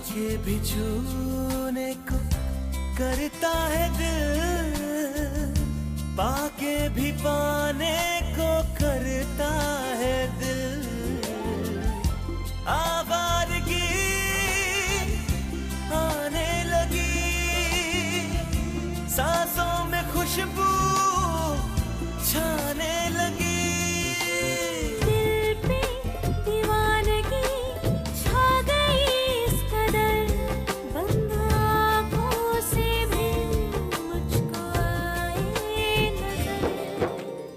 के भी छूने को करता है दिल, पाके भी पाने को करता है दिल। आवारगी आने लगी, सांसों में खुशबू छाने लगी।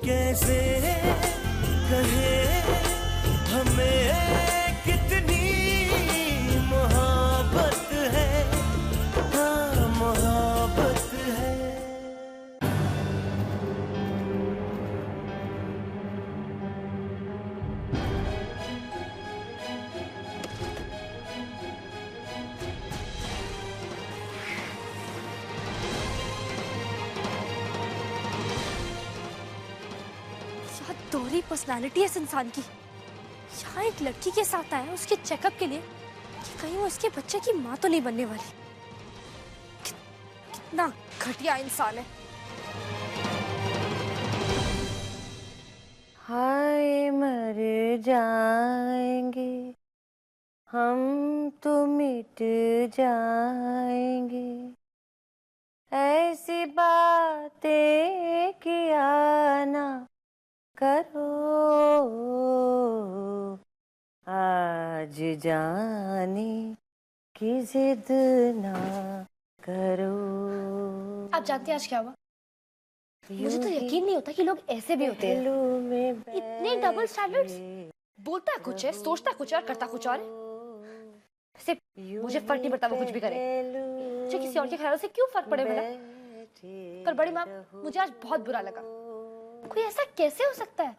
कैसे कहे हमें कितनी मोहब्बत है, हाँ मोहब्बत है। दोहरी पर्सनालिटी है इस इंसान की। यहाँ एक लड़की के साथ आया उसके चेकअप के लिए कि कहीं वो इसके बच्चे की माँ तो नहीं बनने वाली। कितना घटिया इंसान है। हाय मर जाएंगे हम तो मिट जाएंगे, ऐसी बातें किया ना करो, आज जाने की जिद ना करो। आप जानते हैं आज क्या हुआ? मुझे तो यकीन नहीं होता कि लोग ऐसे भी होते हैं। इतने डबल स्टैंडर्ड्स। बोलता कुछ है, सोचता कुछ और करता कुछ और। सिर्फ मुझे फर्क नहीं पड़ता वो कुछ भी करे। मुझे किसी और के ख्यालों से क्यों फर्क पड़े भला? पर बड़ी माँ, मुझे आज बहुत बुरा लगा। कोई ऐसा कैसे हो सकता है?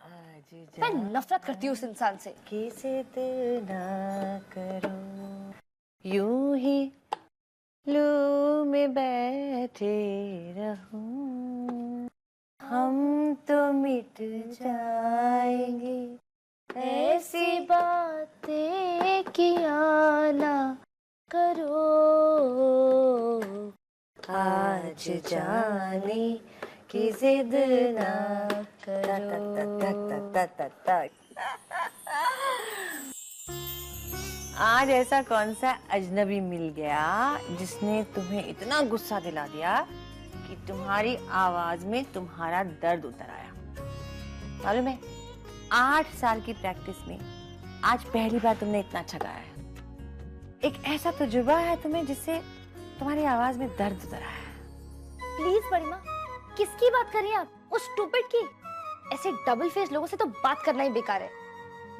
मैं नफरत करती हूँ उस इंसान से। जिद ना करो, यूं ही लू में बैठे रहूं, हम तो मिट जाएंगे, ऐसी बातें किया ना करो, आज जाने की जिद ना करो। आज ऐसा कौन सा अजनबी मिल गया जिसने तुम्हें इतना गुस्सा दिला दिया कि तुम्हारी आवाज में तुम्हारा दर्द उतर आया? मालूम है, 8 साल की प्रैक्टिस में आज पहली बार तुमने इतना अच्छा गाया है। एक ऐसा तजुर्बा है तुम्हें जिससे तुम्हारी आवाज में दर्द उतर आया है। प्लीज बड़ी माँ, किसकी बात कर रही हैं आप? उस स्टूपिड की? ऐसे डबल फेस लोगों से तो बात करना ही बेकार है।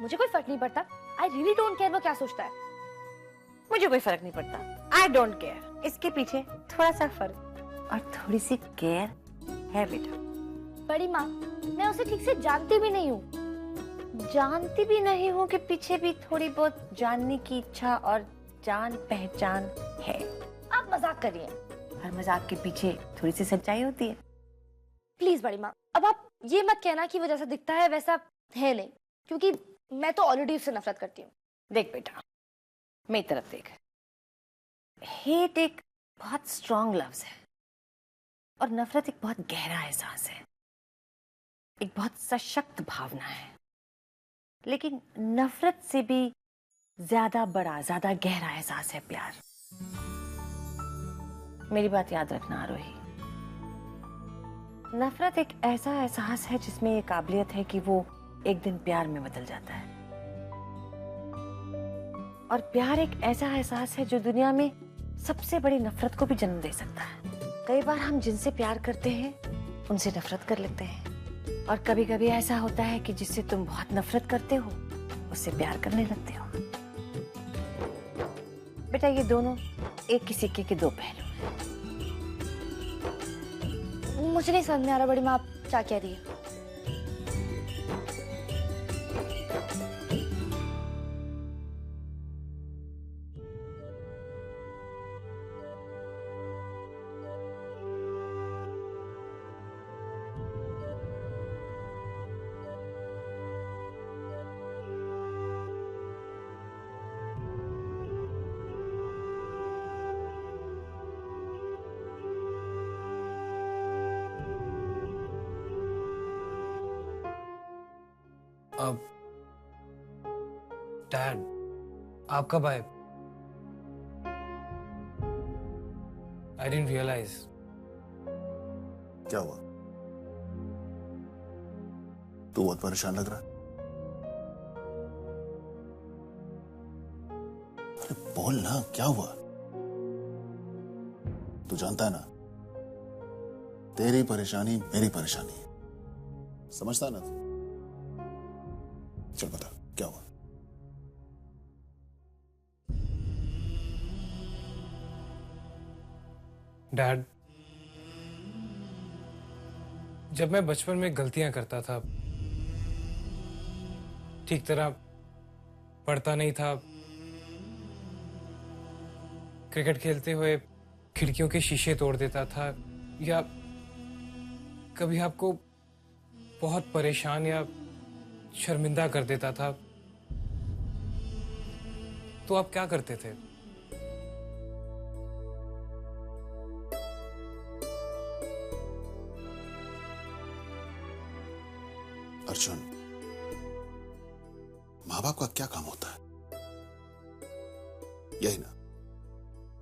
मुझे कोई फर्क नहीं पड़ता। आई रियली डोंट केयर वो क्या सोचता है। मुझे कोई फर्क नहीं पड़ता। I don't care. इसके पीछे थोड़ा सा फर्क और थोड़ी सी केयर है बेटा। बड़ी माँ, मैं उसे ठीक से जानती भी नहीं हूँ। जानती भी नहीं हूँ कि पीछे भी थोड़ी बहुत जानने की इच्छा और जान पहचान है। आप मजाक कर रही हैं। हर मजाक के पीछे थोड़ी सी सच्चाई होती है। प्लीज बड़ी माँ, अब आप ये मत कहना कि वो जैसा दिखता है वैसा है नहीं, क्योंकि मैं तो ऑलरेडी उससे नफरत करती हूँ। देख बेटा, मेरी तरफ देख। हेट एक बहुत स्ट्रॉन्ग लफ्ज है और नफरत एक बहुत गहरा एहसास है, एक बहुत सशक्त भावना है। लेकिन नफरत से भी ज्यादा बड़ा, ज्यादा गहरा एहसास है प्यार। मेरी बात याद रखना आरोही। नफरत एक ऐसा एहसास है जिसमें ये काबिलियत है कि वो एक दिन प्यार में बदल जाता है, और प्यार एक ऐसा एहसास है जो दुनिया में सबसे बड़ी नफरत को भी जन्म दे सकता है। कई बार हम जिनसे प्यार करते हैं उनसे नफरत कर लेते हैं, और कभी कभी ऐसा होता है कि जिससे तुम बहुत नफरत करते हो उससे प्यार करने लगते हो। बेटा, ये दोनों एक ही सिक्के के दो पहलू हैं। मुझे नहीं समझ में आ रहा बड़ी माँ, आप क्या कह रही है? डैड, आप कब आए? I didn't realize. क्या हुआ? तू बहुत परेशान लग रहा है। अरे बोल ना, क्या हुआ? तू जानता है ना, तेरी परेशानी मेरी परेशानी है, समझता ना तू? चल बता, क्या हुआ? डैड, जब मैं बचपन में गलतियां करता था, ठीक तरह पढ़ता नहीं था, क्रिकेट खेलते हुए खिड़कियों के शीशे तोड़ देता था, या कभी आपको बहुत परेशान या शर्मिंदा कर देता था, तो आप क्या करते थे? अर्जुन, माँ बाप का क्या काम होता है? यही ना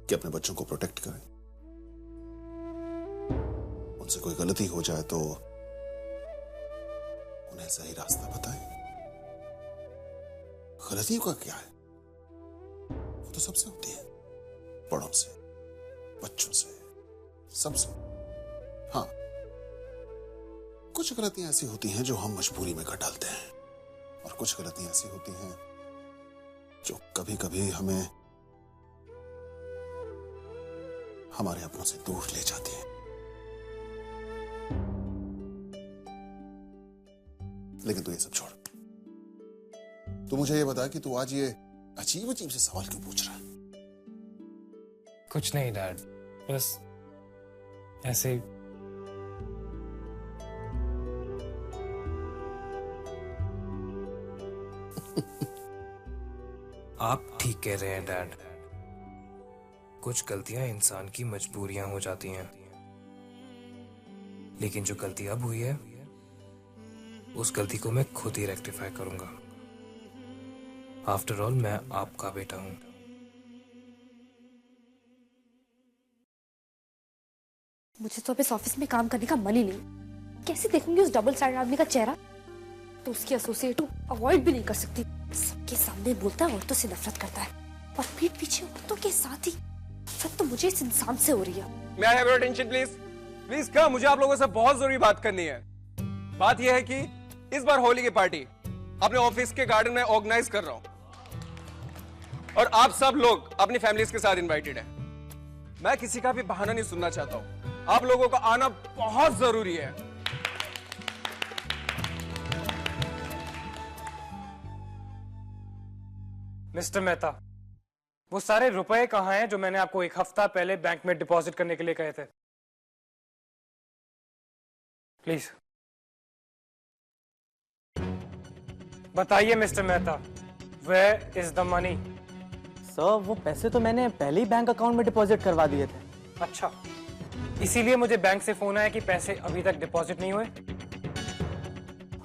कि अपने बच्चों को प्रोटेक्ट करें, उनसे कोई गलती हो जाए तो उन्हें सही रास्ता बताएं। गलतियों का क्या है? वो तो सबसे होती है, बड़ों से, बच्चों से, सबसे। हाँ, कुछ गलतियां ऐसी होती हैं जो हम मजबूरी में कर डालते हैं, और कुछ गलतियां ऐसी होती हैं जो कभी कभी हमें हमारे अपनों से दूर ले जाती हैं। लेकिन तू ये सब छोड़, तू मुझे ये बता कि तू आज ये अजीब अजीब से सवाल क्यों पूछ रहा है? कुछ नहीं डैड, बस ऐसे ही। आप ठीक कह रहे हैं डैड, कुछ गलतियां इंसान की मजबूरियां हो जाती हैं, लेकिन जो गलती अब हुई है उस गलती को मैं खुद ही रेक्टिफाई करूंगा। आफ्टर ऑल मैं आपका बेटा हूं। मुझे तो अब इस ऑफिस में काम करने का मन ही नहीं। कैसे देखूंगी उस डबल स्टैंडर्ड आदमी का चेहरा? तो उसकी एसोसिएट हूं, अवॉइड भी नहीं कर सकती। सबके सामने बोलता है, औरतों से नफरत करता है, और पीठ पीछे औरतों के साथ ही नफरत तो मुझे इस इंसान से हो रही है। May I have your attention, please? Please क्या, मुझे आप लोगों से बहुत जरूरी बात करनी है। बात यह है कि इस बार होली की पार्टी अपने ऑफिस के गार्डन में ऑर्गेनाइज कर रहा हूं, और आप सब लोग अपनी फैमिलीज के साथ इनवाइटेड हैं। मैं किसी का भी बहाना नहीं सुनना चाहता हूं, आप लोगों का आना बहुत जरूरी है। मिस्टर मेहता, वो सारे रुपए कहाँ हैं जो मैंने आपको एक हफ्ता पहले बैंक में डिपॉजिट करने के लिए कहे थे? प्लीज बताइए mister Mehta, where is the money? Sir, वो पैसे तो मैंने पहले ही बैंक अकाउंट में डिपॉजिट करवा दिए थे। अच्छा, इसीलिए मुझे बैंक से फोन आया कि पैसे अभी तक डिपॉजिट नहीं हुए?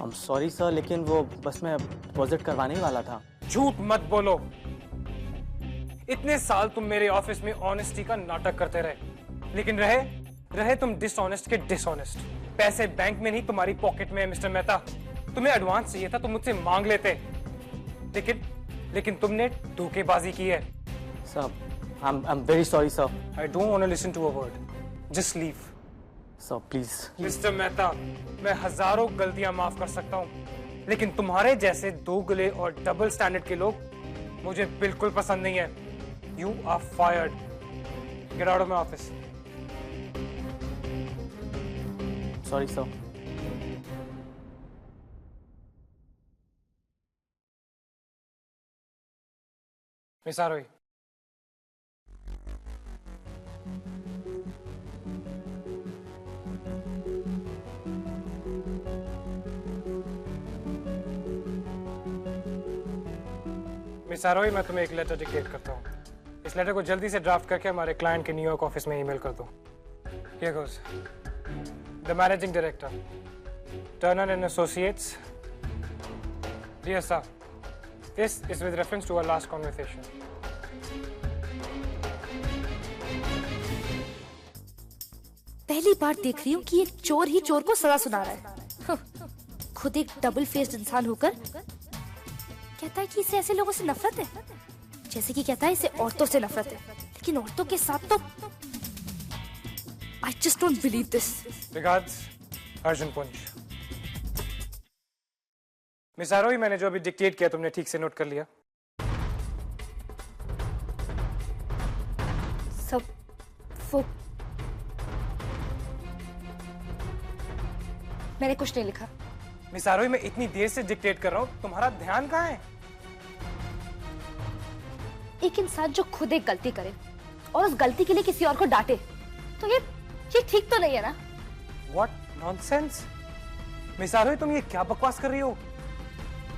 I'm सॉरी सर, लेकिन वो बस मैं डिपॉजिट करवाने ही वाला था। झूठ मत बोलो। इतने साल तुम मेरे ऑफिस में ऑनेस्टी का नाटक करते रहे, लेकिन रहे तुम डिसऑनेस्ट के डिसऑनेस्ट। पैसे बैंक में नहीं, तुम्हारी पॉकेट में है मिस्टर मेहता। तुम्हें एडवांस चाहिए था तो मुझसे मांग लेते, लेकिन तुमने धोखेबाजी की है। Sir, I'm very sorry sir. I don't want to listen to a word. Just leave. Sir please. Mister Mehta, मैं हजारों गलतियां माफ कर सकता हूं, लेकिन तुम्हारे जैसे दोगले और डबल स्टैंडर्ड के लोग मुझे बिल्कुल पसंद नहीं है। You are fired. Get out of my office. Sorry sir. Miss Aarohi, miss Aarohi, मैं तुम्हें एक लेटर डिक्टेट करता हूँ। इस लेटर को जल्दी से ड्राफ्ट करके हमारे क्लाइंट के न्यूयॉर्क ऑफिस में ईमेल कर दो। Here goes. The managing director, Turner and Associates, Dear sir, this is with reference to our last conversation. पहली बार देख रही हूँ कि एक चोर ही चोर को सजा सुना रहा है। खुद एक डबल फेस्ड इंसान होकर कहता है कि इसे ऐसे लोगों से नफरत है, जैसे कि कहता है इसे औरतों से नफरत है, लेकिन औरतों के साथ तो I just don't believe this. Regards, Arjun पुंज। मिस आरोही, मैंने जो अभी डिक्टेट किया तुमने ठीक से नोट कर लिया? सब वो मैंने कुछ नहीं लिखा। मिस आरोही, मैं इतनी देर से डिक्टेट कर रहा हूँ, तुम्हारा ध्यान कहाँ है? एक इंसान जो खुद एक गलती करे और उस गलती के लिए किसी और को डांटे, तो ये ठीक तो नहीं है ना? What nonsense? मिस आरोही, तुम ये क्या बकवास कर रही हो?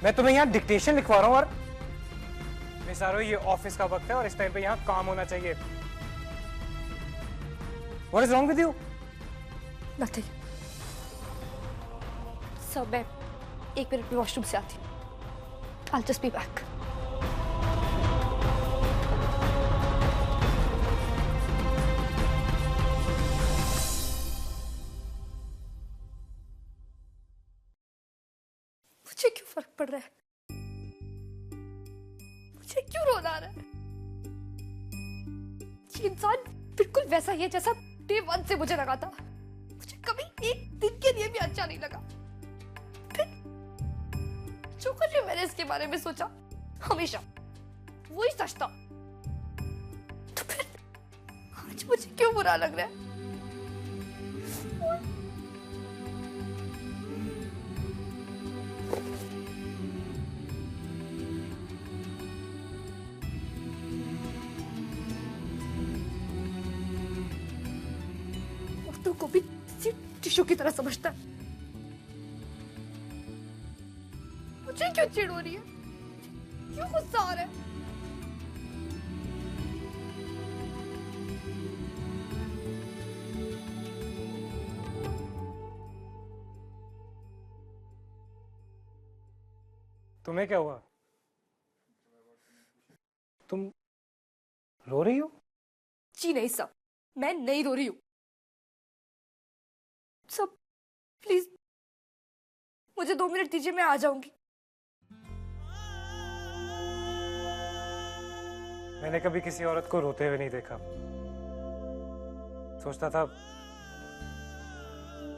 मैं तुम्हें यहाँ डिक्टेशन लिखवा रहा हूँ और मिस आरोही, ये ऑफिस का वक्त है और इस टाइम पे यहाँ काम होना चाहिए। What is wrong with you? Nothing. Sir, मैं 1 मिनट में वॉशरूम से आती हूँ। I'll just be back. मुझे क्यों फर्क पड़ रहा है? मुझे क्यों रोना आ रहा है? ये इंसान बिल्कुल वैसा ही है जैसा डे 1 से मुझे लगा था। मुझे कभी एक दिन के लिए भी अच्छा नहीं लगा। फिर जो कुछ भी मैंने इसके बारे में सोचा, हमेशा वही सच था। तो फिर आज मुझे क्यों बुरा लग रहा है? औरतों को भी टिश्यू की तरह समझता है। मुझे क्यों चिढ़ हो रही है? क्यों गुस्सा आ रहा है? तुम्हें क्या हुआ? तुम रो रही हो? जी नहीं सब, मैं नहीं रो रही हूँ। सब प्लीज मुझे 2 मिनट दीजिए, मैं आ जाऊंगी। मैंने कभी किसी औरत को रोते हुए नहीं देखा। सोचता था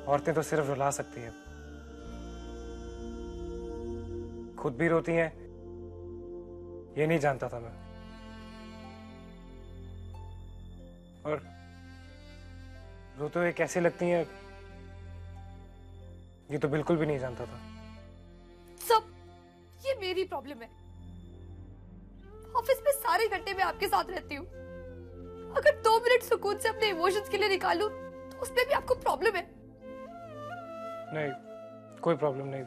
औरतें तो सिर्फ रुला सकती हैं, खुद भी रोती हैं ये नहीं जानता था मैं। और रोते हुए कैसे लगती हैं ये तो बिल्कुल भी नहीं जानता था। सब ये मेरी प्रॉब्लम है। ऑफिस में सारे घंटे मैं आपके साथ रहती हूँ, अगर 2 मिनट सुकून से अपने इमोशंस के लिए निकालूं तो उसमें भी आपको प्रॉब्लम है। नहीं, कोई प्रॉब्लम नहीं।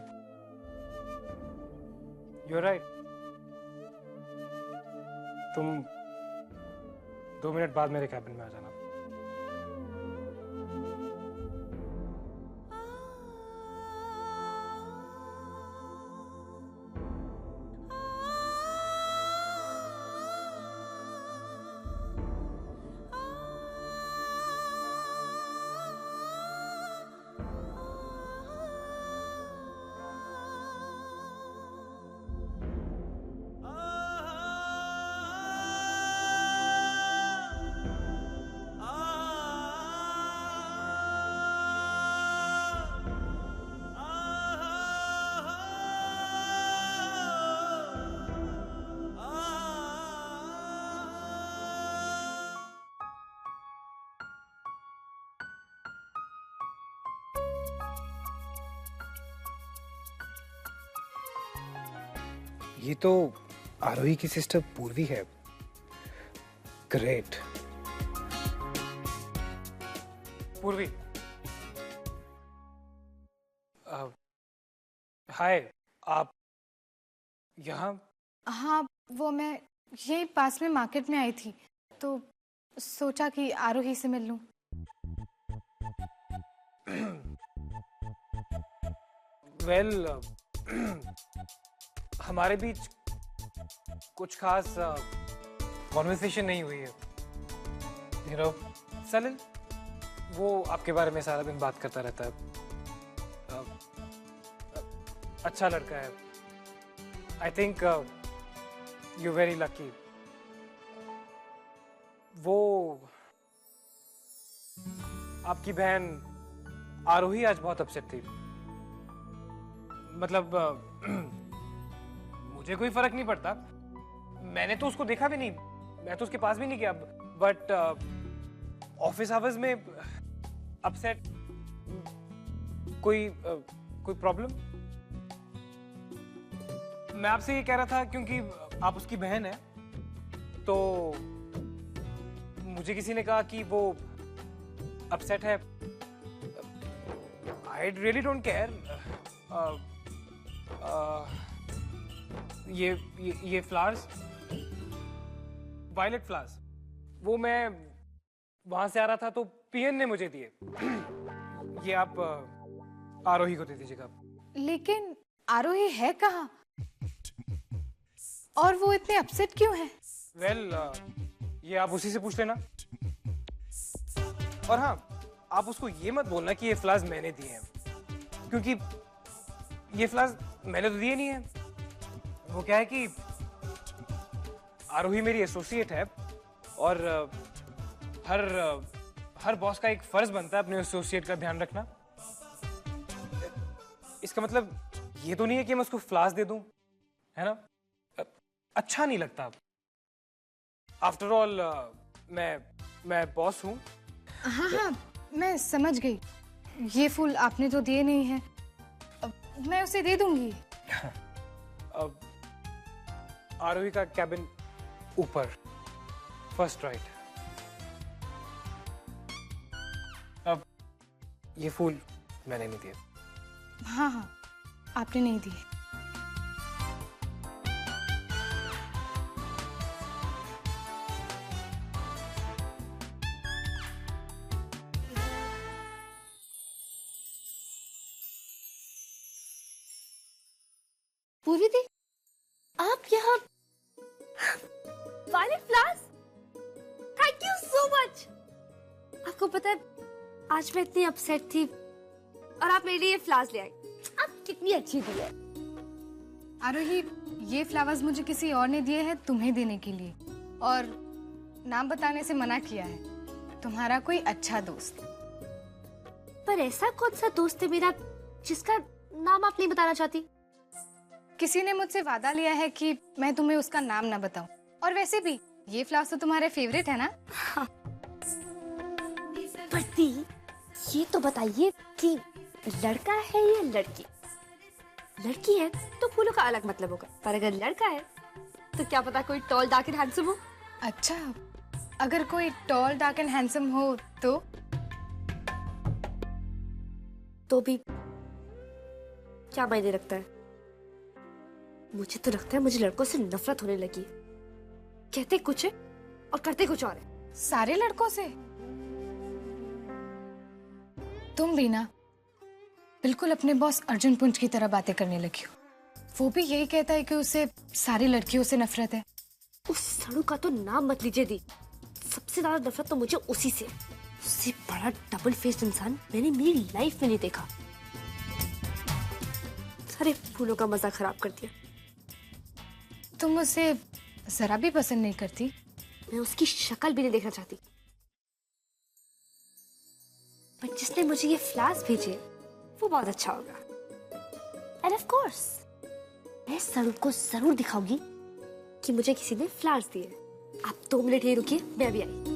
You're right. तुम 2 मिनट बाद मेरे कैबिन में आ जाना। ये तो आरोही की सिस्टर पूर्वी है। ग्रेट। पूर्वी, हाय, आप यहाँ? हाँ, वो मैं यही पास में मार्केट में आई थी, तो सोचा कि आरोही से मिल लूं। वेल, हमारे बीच कुछ खास कॉन्वर्सेशन नहीं हुई है। यू नो सलिल, वो आपके बारे में सारा दिन बात करता रहता है। अच्छा लड़का है। I think you very lucky. वो आपकी बहन आरोही आज बहुत अपसेट थी। मतलब मुझे कोई फर्क नहीं पड़ता, मैंने तो उसको देखा भी नहीं, मैं तो उसके पास भी नहीं गया, बट ऑफिस आवर्स में अपसेट, कोई प्रॉब्लम? मैं आपसे ये कह रहा था क्योंकि आप उसकी बहन है, तो मुझे किसी ने कहा कि वो अपसेट है। I really don't care. ये फ्लावर्स, वायलेट फ्लावर्स, वो मैं वहां से आ रहा था तो पीएन ने मुझे दिए। ये आप आरोही को दे दीजिएगा। लेकिन आरोही है कहाँ? और वो इतने अपसेट क्यों है? वेल, ये आप उसी से पूछ लेना। और हाँ, आप उसको ये मत बोलना कि ये फ्लावर्स मैंने दिए हैं, क्योंकि ये फ्लावर्स मैंने तो दिए नहीं है। वो क्या है कि आरोही मेरी एसोसिएट है, और हर बॉस का एक फर्ज बनता है अपने एसोसिएट का ध्यान रखना। इसका मतलब ये तो नहीं है कि मैं उसको फ्लावर्स दे दूं, है ना? अच्छा नहीं लगता। आफ्टर ऑल मैं बॉस हूं। हाँ हाँ, मैं समझ गई। ये फूल आपने तो दिए नहीं हैं, मैं उसे दे दूंगी। अब आरोही का कैबिन ऊपर, फर्स्ट राइट। अब ये फूल मैंने नहीं दिए। हाँ हाँ, आपने नहीं दिए। पूरी दी, आप यहाँ violet flowers, thank you so much. आपको पता है, आज मैं इतनी अपसेट थी और आप मेरे लिए ये फ्लावर्स ले आए। आप कितनी अच्छी दी है। आरोही, ये फ्लावर्स मुझे किसी और ने दिए हैं तुम्हें देने के लिए, और नाम बताने से मना किया है। तुम्हारा कोई अच्छा दोस्त। पर ऐसा कौन सा दोस्त है मेरा जिसका नाम आप नहीं बताना चाहती? किसी ने मुझसे वादा लिया है कि मैं तुम्हें उसका नाम ना बताऊं। और वैसे भी ये फ्लावर्स तो तुम्हारे फेवरेट है ना? हाँ। पर दी, ये तो बताइए कि लड़का है या लड़की? लड़की है तो फूलों का अलग मतलब होगा, पर अगर लड़का है तो क्या पता कोई टॉल डार्क एंड हैंडसम हो। अच्छा, अगर कोई टॉल डार्क एंड हैंडसम हो तो भी क्या मायने रखता है? मुझे तो लगता है मुझे लड़कों से नफरत होने लगी। कहते कुछ है और करते कुछ और है। सारे लड़कों से? तुम भी ना बिल्कुल अपने बॉस अर्जुन पुंज की तरह बातें करने लगी हो। वो भी यही कहता है कि उसे सारी लड़कियों से नफरत है। उस सड़ू का तो नाम मत लीजिए दी। सबसे ज्यादा नफरत तो मुझे उसी से। उससे बड़ा डबल फेस्ड इंसान मैंने मेरी लाइफ में नहीं देखा। सारे फूलों का मजा खराब कर दिया। तुम उसे जरा भी पसंद नहीं करती? मैं उसकी शक्ल भी नहीं देखना चाहती। पर जिसने मुझे ये फ्लावर्स भेजे वो बहुत अच्छा होगा। एंड ऑफ कोर्स मैं सड़ू को जरूर दिखाऊंगी कि मुझे किसी ने फ्लावर्स दिए। आप 2 मिनट ही रुकिए, मैं अभी आई।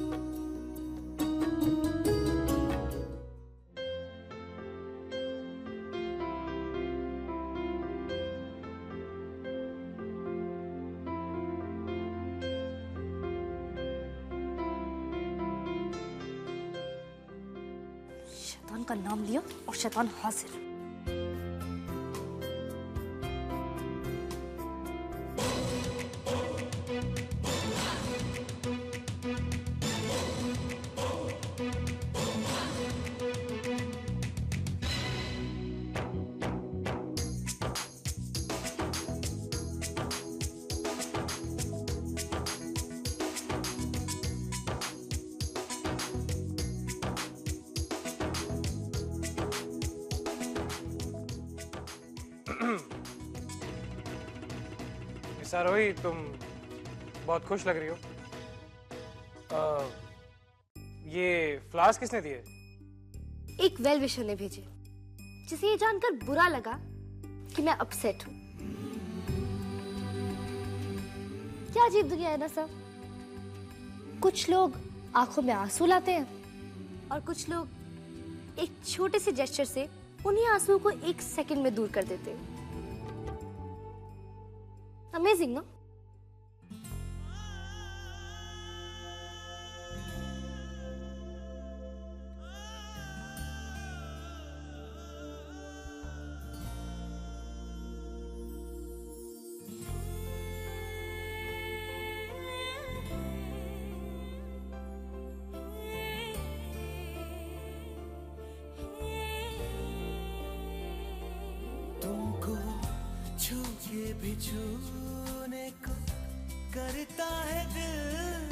शैतान का नाम लिया और शैतान हाजिर। मिस आरोही, तुम बहुत खुश लग रही हो। ये फ्लावर्स किसने दिए? एक वेल विशर ने भेजे, जिसे ये जानकर बुरा लगा कि मैं अपसेट हूं। क्या अजीब दुनिया है ना सब। कुछ लोग आंखों में आंसू लाते हैं और कुछ लोग एक छोटे से जेस्चर से उन्हीं आंसुओं को 1 सेकंड में दूर कर देते हैं। अमेजिंग ना? तुमको छू के भी छूने को करता है दिल,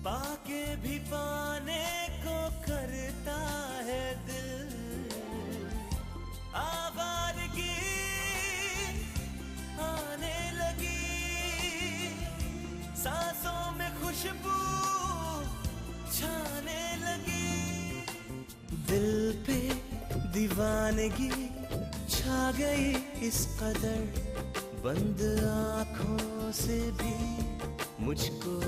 पाके भी पाने को करता है दिल। आवारगी आने लगी, सांसों में खुशबू छाने लगी, दिल पे दीवानगी छा गई इस कदर, बंद आंखों से भी मुझको